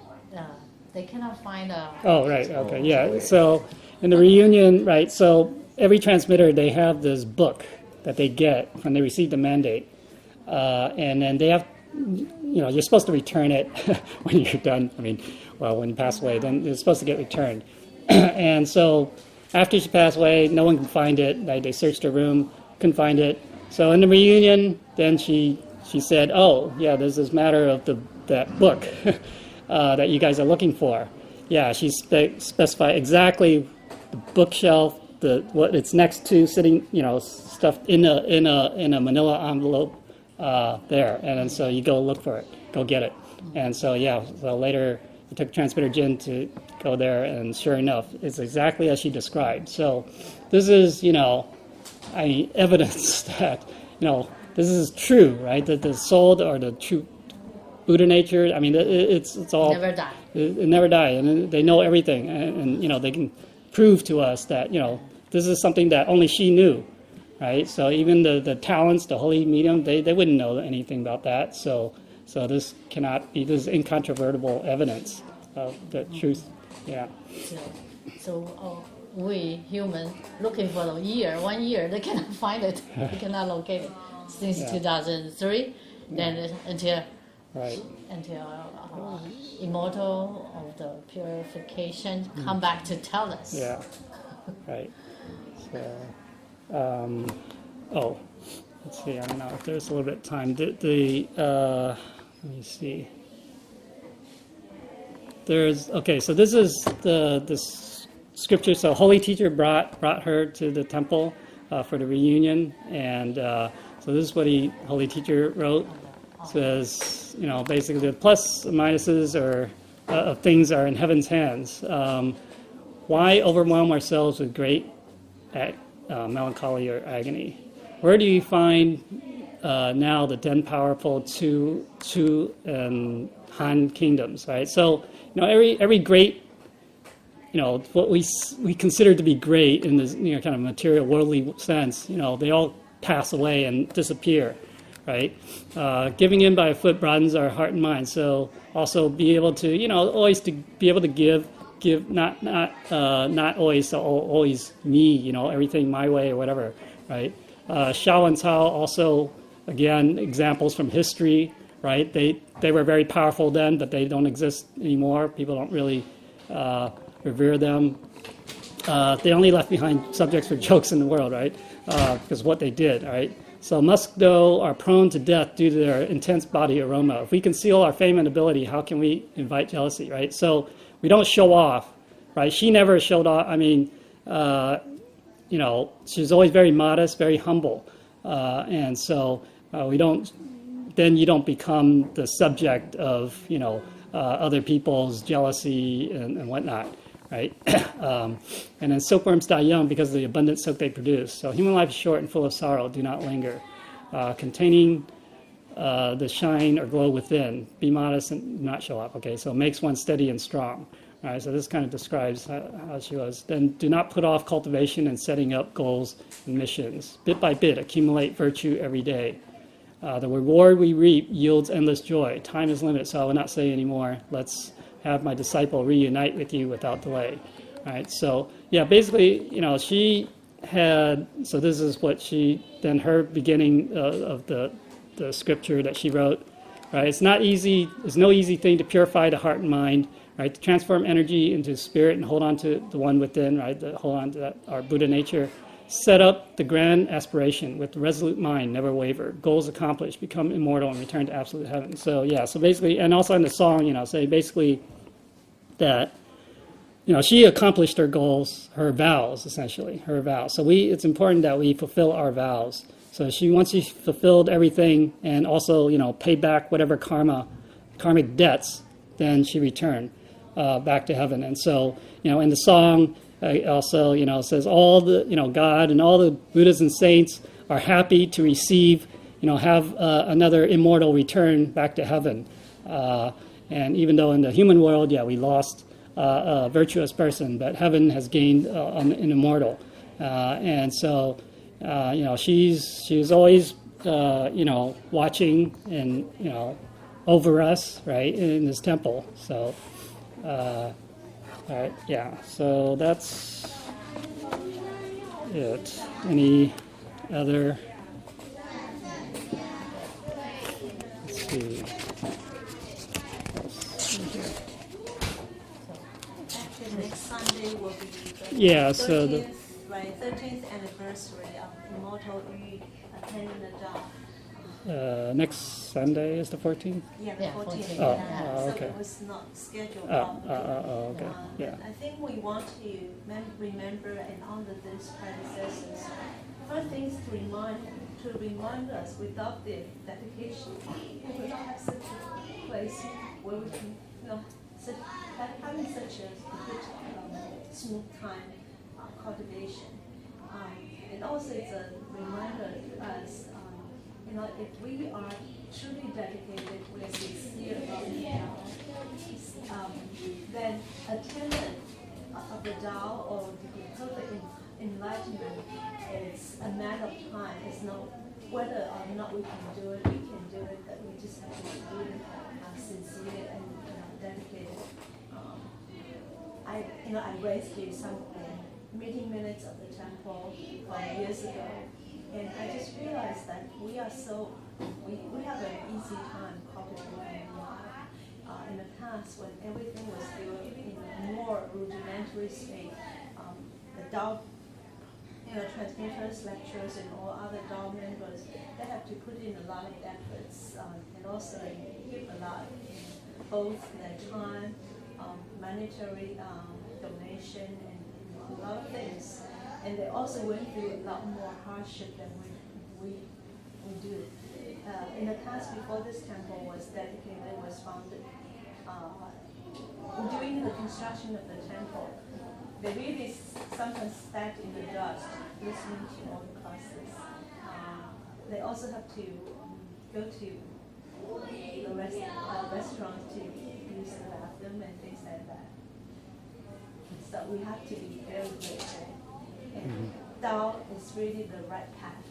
Speaker 2: They cannot find a.
Speaker 1: Oh, right. Okay. Yeah. So in the reunion, right, so every transmitter, they have this book that they get when they receive the mandate. And then they have, you're supposed to return it when you're done. I mean, well, when you pass away, then it's supposed to get returned. And so after she passed away, no one can find it. Like, they searched her room, couldn't find it. So in the reunion, then she said, oh, yeah, there's this matter of that book that you guys are looking for. Yeah, she specified exactly the bookshelf, what it's next to, sitting, stuffed in a manila envelope there. And then so you go look for it, go get it. And so, yeah, so later I took transmitter Jin to go there, and sure enough, it's exactly as she described. So this is, evidence that, this is true, right? That the soul or the true Buddha nature, I mean, it's all...
Speaker 2: Never die.
Speaker 1: It never die, and they know everything. And they can prove to us that, this is something that only she knew, right? So even the talents, the holy medium, they wouldn't know anything about that. So this cannot be, this is incontrovertible evidence of the truth. Yeah.
Speaker 2: So we human looking for the year, 1 year, they cannot find it, they cannot locate it since
Speaker 1: Yeah.
Speaker 2: 2003. Then until
Speaker 1: Right.
Speaker 2: Immortal of the Purification come back to tell us.
Speaker 1: Yeah. Right. So, let's see. I don't know if there's a little bit of time. Let me see. So this is the scripture. So holy teacher brought her to the temple for the reunion, and so this is what holy teacher wrote. Says, basically the plus and minuses of things are in heaven's hands. Why overwhelm ourselves with great melancholy or agony? Where do you find now the then powerful Chu and Han kingdoms? Right. So every great, what we consider to be great in this kind of material worldly sense, they all pass away and disappear. Right, giving in by a foot broadens our heart and mind. So also be able to, always to be able to give, not always always me, everything my way or whatever. Right, Shao and Cao also, again, examples from history. Right, they were very powerful then, but they don't exist anymore. People don't really revere them. They only left behind subjects for jokes in the world. Right, because what they did. Right. So musk doe are prone to death due to their intense body aroma. If we conceal our fame and ability, how can we invite jealousy, right? So we don't show off, right? She never showed off. I mean, she's always very modest, very humble. And so we don't, then you don't become the subject of, other people's jealousy and whatnot. Right, and then silkworms die young because of the abundant silk they produce. So human life is short and full of sorrow. Do not linger. Containing the shine or glow within. Be modest and not show off. Okay, so it makes one steady and strong. All right, so this kind of describes how she was. Then do not put off cultivation and setting up goals and missions. Bit by bit, accumulate virtue every day. The reward we reap yields endless joy. Time is limited, so I will not say anymore. Let's have my disciple reunite with you without delay. All right, so yeah, basically, she had, so this is what then her beginning of the scripture that she wrote. Right, it's not easy, it's no easy thing to purify the heart and mind, right, to transform energy into spirit and hold on to the one within, right, hold on to our Buddha nature. Set up the grand aspiration with the resolute mind, never waver. Goals accomplished, become immortal, and return to absolute heaven. So yeah, so basically, and also in the song, say basically that, she accomplished her goals, her vows, essentially, her vows. So it's important that we fulfill our vows. So once she fulfilled everything and also, paid back whatever karmic debts, then she returned back to heaven. And so, in the song, also, says all the, God and all the Buddhas and saints are happy to receive, have another immortal return back to heaven. And even though in the human world, we lost a virtuous person, but heaven has gained an immortal. And so, she's always, watching and, over us, right, in this temple. So, all right, yeah, so that's it. Any other? Let's see.
Speaker 3: Actually, next Sunday will be the
Speaker 1: Yeah, so
Speaker 3: 13th, right, 13th anniversary of Immortal attending the job.
Speaker 1: Next Sunday is the 14th?
Speaker 3: Yeah,
Speaker 2: Yeah,
Speaker 3: 14th.
Speaker 2: 14th,
Speaker 3: Yeah.
Speaker 1: oh,
Speaker 3: So
Speaker 1: okay.
Speaker 3: it was not scheduled
Speaker 1: Oh,
Speaker 3: properly.
Speaker 1: okay, yeah.
Speaker 3: I think we want to remember and honor these predecessors. First things to remind us, without their dedication, we would not have such a place where we can, having such a good, smooth time cultivation. And also it's a reminder to us, if we are truly dedicated, we are sincere about it, then attainment of the Tao or the perfect enlightenment is a matter of time. It's not whether or not we can do it, but we just have to do it sincere and dedicated. I I rescued some meeting minutes of the temple from years ago, and I just realized that we have an easy time cultivating love. In the past, when everything was still in a more rudimentary state, the Dao, transmitters, lecturers, and all other Dao members, they have to put in a lot of efforts, and also give a lot, both their time, monetary donation, and a lot of things. And they also went through a lot more hardship than we do. In the past, before this temple was dedicated, was founded, during the construction of the temple, they really sometimes sat in the dust listening to all the classes. They also have to go to the restaurant to use the bathroom and things like that. So we have to be very grateful. And Tao is really the right path.